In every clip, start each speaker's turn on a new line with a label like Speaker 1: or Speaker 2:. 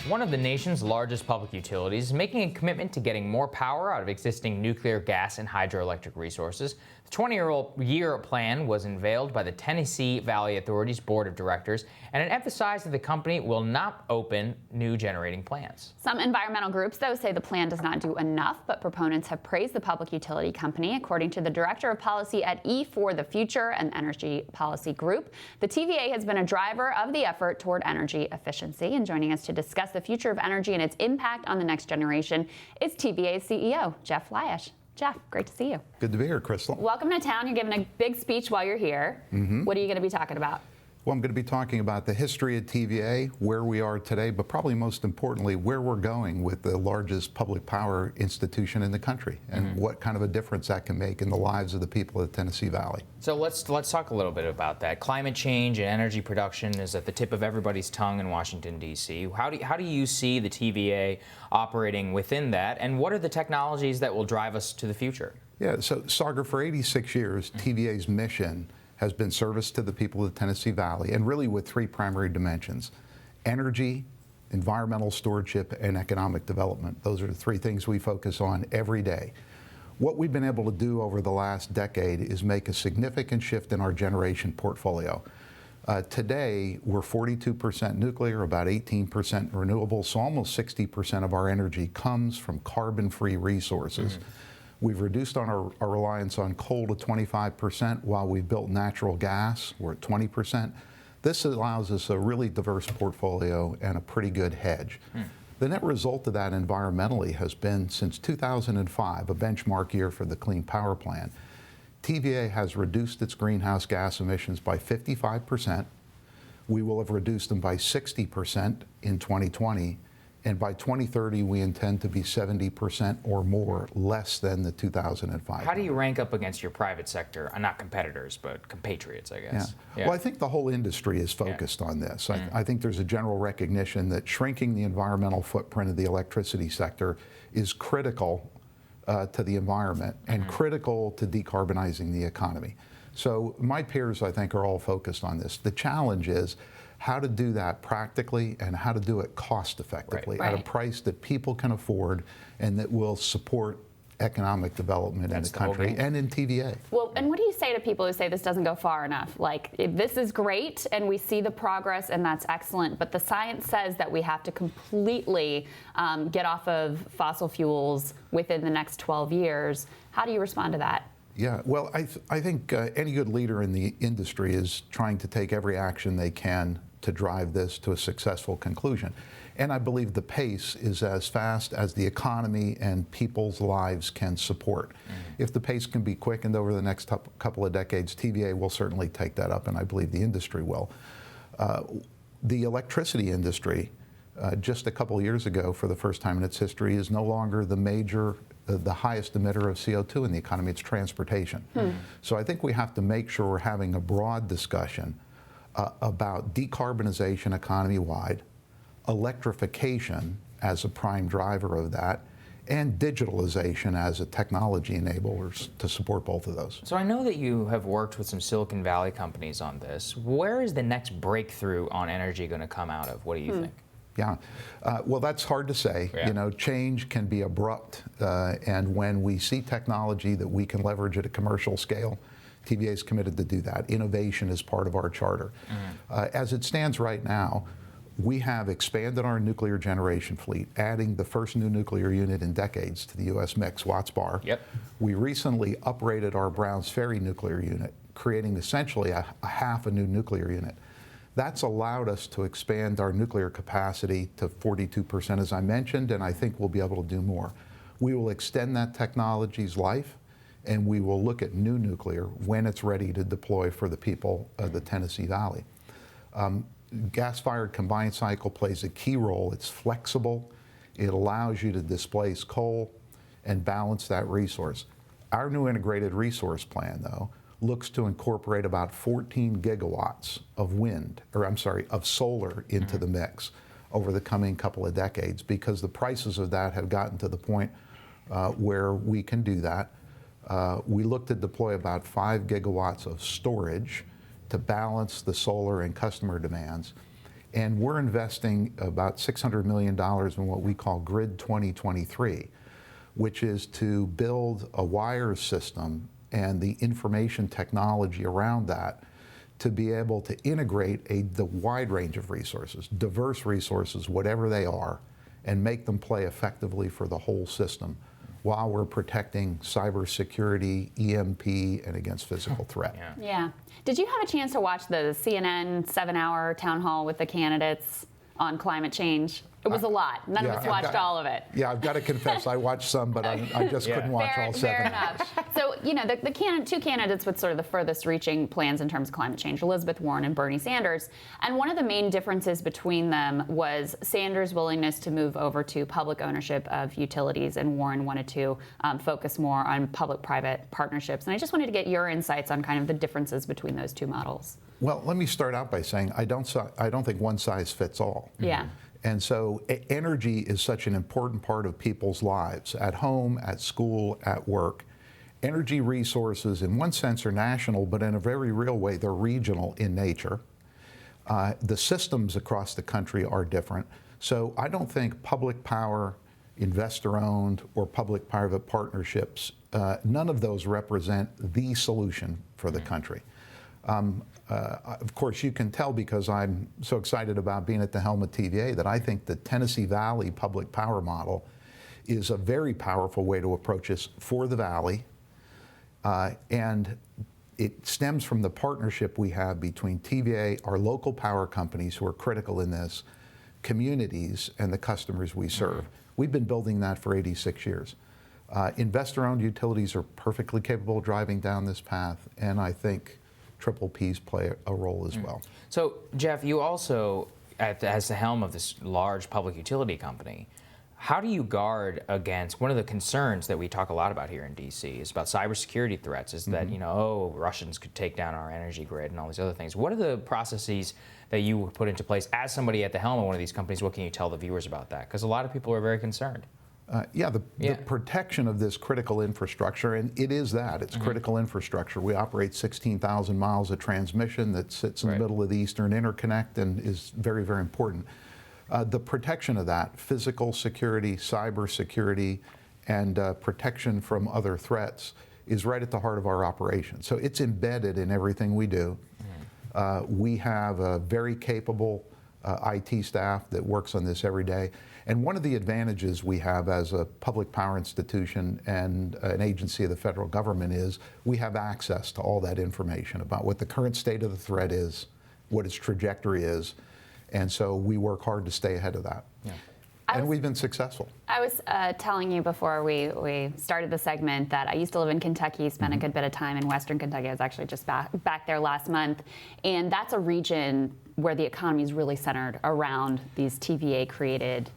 Speaker 1: One of the nation's largest public utilities is making a commitment to getting more power out of existing nuclear, gas, and hydroelectric resources. The 20-year plan was unveiled by the Tennessee Valley Authority's Board of Directors, and it emphasized that the company will not open new generating plants.
Speaker 2: Some environmental groups, though, say the plan does not do enough, but proponents have praised the public utility company. According to the Director of Policy at E4the Future, an energy policy group, the TVA has been a driver of the effort toward energy efficiency. And joining us to discuss the future of energy and its impact on the next generation is TVA CEO Jeff Lyash. Jeff, great to see you.
Speaker 3: Good to be here, Crystal.
Speaker 2: Welcome to town. You're giving a big speech while you're here. What are you going to be talking about?
Speaker 3: Well, I'm going to be talking about the history of TVA, where we are today, but probably most importantly, where we're going with the largest public power institution in the country, and what kind of a difference that can make in the lives of the people of the Tennessee Valley.
Speaker 1: So let's talk a little bit about that. Climate change and energy production is at the tip of everybody's tongue in Washington, D.C. How do you see the TVA operating within that, and what are the technologies that will drive us to the future?
Speaker 3: Yeah, so Sagar, for 86 years, TVA's mission has been service to the people of the Tennessee Valley, and really with three primary dimensions: energy, environmental stewardship, and economic development. Those are the three things we focus on every day. What we've been able to do over the last decade is make a significant shift in our generation portfolio. Today, we're 42% nuclear, about 18% renewable, so almost 60% of our energy comes from carbon-free resources. We've reduced our reliance on coal to 25% while we've built natural gas. We're at 20%. This allows us a really diverse portfolio and a pretty good hedge. The net result of that environmentally has been, since 2005, a benchmark year for the Clean Power Plan, TVA has reduced its greenhouse gas emissions by 55%. We will have reduced them by 60% in 2020. And by 2030, we intend to be 70% or more less than the 2005.
Speaker 1: How do you rank up against your private sector, not competitors, but compatriots, I guess?
Speaker 3: Yeah. Well, I think the whole industry is focused on this. I think there's a general recognition that shrinking the environmental footprint of the electricity sector is critical to the environment and critical to decarbonizing the economy. So my peers, I think, are all focused on this. The challenge is how to do that practically and how to do it cost effectively at a price that people can afford and that will support economic development in the country and in TVA.
Speaker 2: Well, and what do you say to people who say this doesn't go far enough? Like, this is great and we see the progress and that's excellent, but the science says that we have to completely get off of fossil fuels within the next 12 years. How do you respond to that?
Speaker 3: Yeah, well, I think any good leader in the industry is trying to take every action they can to drive this to a successful conclusion. And I believe the pace is as fast as the economy and people's lives can support. If the pace can be quickened over the next couple of decades, TVA will certainly take that up, and I believe the industry will. The electricity industry, just a couple of years ago, for the first time in its history, is no longer the highest emitter of CO2 in the economy. It's transportation. So I think we have to make sure we're having a broad discussion about decarbonization economy-wide, electrification as a prime driver of that, and digitalization as a technology enabler to support both of those.
Speaker 1: So I know that you have worked with some Silicon Valley companies on this. Where is the next breakthrough on energy going to come out of? What do you think?
Speaker 3: Yeah, well, that's hard to say. You know, change can be abrupt, and when we see technology that we can leverage at a commercial scale, TVA is committed to do that. Innovation is part of our charter. As it stands right now, we have expanded our nuclear generation fleet, adding the first new nuclear unit in decades to the U.S. mix, Watts Bar. We recently uprated our Browns Ferry nuclear unit, creating essentially a half a new nuclear unit. That's allowed us to expand our nuclear capacity to 42%, as I mentioned, and I think we'll be able to do more. We will extend that technology's life, and we will look at new nuclear when it's ready to deploy for the people of the Tennessee Valley. Gas-fired combined cycle plays a key role. It's flexible. It allows you to displace coal and balance that resource. Our new integrated resource plan, though, looks to incorporate about 14 gigawatts of solar into the mix over the coming couple of decades, because the prices of that have gotten to the point where we can do that. We look to deploy about 5 gigawatts of storage to balance the solar and customer demands. And we're investing about $600 million in what we call Grid 2023, which is to build a wire system and the information technology around that to be able to integrate the wide range of resources, diverse resources, whatever they are, and make them play effectively for the whole system while we're protecting cybersecurity, EMP, and against physical threat.
Speaker 2: Yeah. Did you have a chance to watch the CNN 7-hour town hall with the candidates on climate change? It was a lot. None of us watched all of it.
Speaker 3: Yeah, I've got to confess, I watched some, but I just couldn't watch all 7.
Speaker 2: Fair enough. So, you know, the two candidates with sort of the furthest reaching plans in terms of climate change, Elizabeth Warren and Bernie Sanders. And one of the main differences between them was Sanders' willingness to move over to public ownership of utilities, and Warren wanted to focus more on public-private partnerships. And I just wanted to get your insights on kind of the differences between those two models.
Speaker 3: Well, let me start out by saying I don't think one size fits all.
Speaker 2: Yeah.
Speaker 3: And so energy is such an important part of people's lives, at home, at school, at work. Energy resources, in one sense, are national, but in a very real way, they're regional in nature. The systems across the country are different. So I don't think public power, investor-owned, or public-private partnerships, none of those represent the solution for the country. Of course, you can tell because I'm so excited about being at the helm of TVA that I think the Tennessee Valley public power model is a very powerful way to approach this for the Valley. And it stems from the partnership we have between TVA, our local power companies who are critical in this, communities, and the customers we serve. We've been building that for 86 years. Investor-owned utilities are perfectly capable of driving down this path, and I think triple Ps play a role as well.
Speaker 1: So, Jeff, you also, as the helm of this large public utility company, how do you guard against one of the concerns that we talk a lot about here in D.C. is about cybersecurity threats, is that, you know, oh, Russians could take down our energy grid and all these other things. What are the processes that you put into place as somebody at the helm of one of these companies? What can you tell the viewers about that? Because a lot of people are very concerned.
Speaker 3: The protection of this critical infrastructure, and it is that, it's critical infrastructure. We operate 16,000 miles of transmission that sits in the middle of the Eastern Interconnect and is very, very important. The protection of that, physical security, cyber security, and protection from other threats is right at the heart of our operation. So it's embedded in everything we do. We have a very capable IT staff that works on this every day. And one of the advantages we have as a public power institution and an agency of the federal government is we have access to all that information about what the current state of the threat is, what its trajectory is, and so we work hard to stay ahead of that. And we've been successful.
Speaker 2: I was telling you before we started the segment that I used to live in Kentucky, spent a good bit of time in Western Kentucky. I was actually just back there last month. And that's a region where the economy is really centered around these TVA-created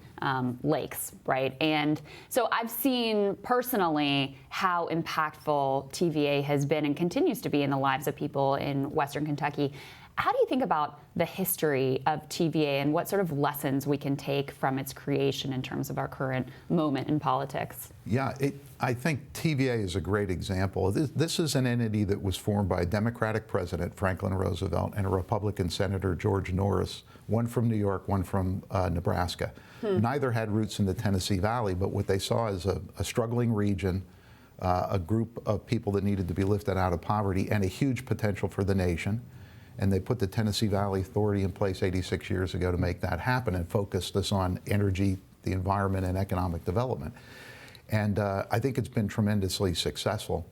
Speaker 2: lakes, right? And so I've seen personally how impactful TVA has been and continues to be in the lives of people in Western Kentucky. How do you think about the history of TVA and what sort of lessons we can take from its creation in terms of our current moment in politics?
Speaker 3: Yeah, I think TVA is a great example. This is an entity that was formed by a Democratic president, Franklin Roosevelt, and a Republican Senator, George Norris, one from New York, one from Nebraska. Neither had roots in the Tennessee Valley, but what they saw is a struggling region, a group of people that needed to be lifted out of poverty, and a huge potential for the nation. And they put the Tennessee Valley Authority in place 86 years ago to make that happen and focused us on energy, the environment, and economic development. And I think it's been tremendously successful.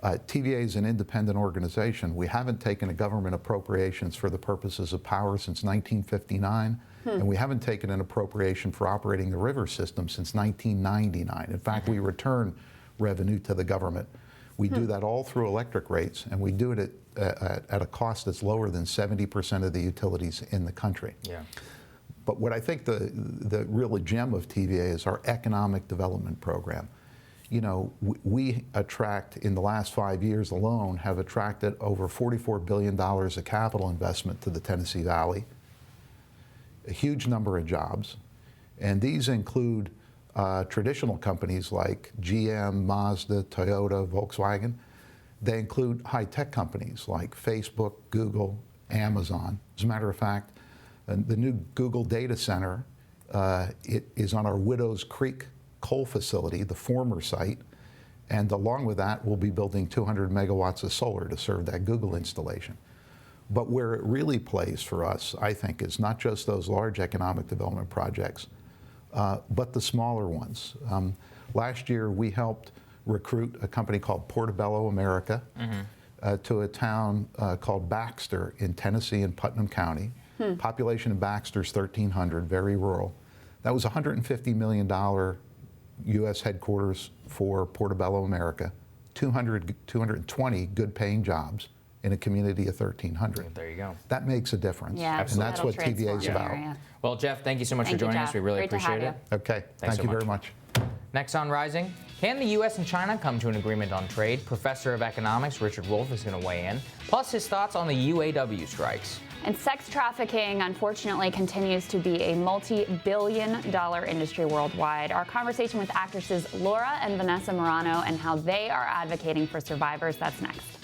Speaker 3: TVA is an independent organization. We haven't taken a government appropriations for the purposes of power since 1959, and we haven't taken an appropriation for operating the river system since 1999. In fact, we return revenue to the government. We do that all through electric rates, and we do it at a cost that's lower than 70% of the utilities in the country. But what I think the real gem of TVA is our economic development program. You know, we attract, in the last 5 years alone, have attracted over $44 billion of capital investment to the Tennessee Valley, a huge number of jobs, and these include traditional companies like GM, Mazda, Toyota, Volkswagen. They include high-tech companies like Facebook, Google, Amazon. As a matter of fact, The new Google data center it is on our Widows Creek coal facility, the former site, and along with that, we'll be building 200 megawatts of solar to serve that Google installation. But where it really plays for us, I think, is not just those large economic development projects, but the smaller ones. Last year, we helped recruit a company called Portobello America to a town called Baxter in Tennessee in Putnam County. Population in Baxter is 1,300, very rural. That was $150 million U.S. headquarters for Portobello America, 220 good-paying jobs in a community of 1,300.
Speaker 1: There you go.
Speaker 3: That makes a difference.
Speaker 2: Yeah,
Speaker 3: and that's what TVA is about.
Speaker 1: Well, Jeff, thank you so much for joining us. We really appreciate it.
Speaker 3: Okay, thank you very much.
Speaker 1: Next on Rising, can the U.S. and China come to an agreement on trade? Professor of Economics Richard Wolff is going to weigh in, plus his thoughts on the UAW strikes.
Speaker 2: Sex trafficking, unfortunately, continues to be a multi-billion-dollar industry worldwide. Our conversation with actresses Laura and Vanessa Morano and how they are advocating for survivors, that's next.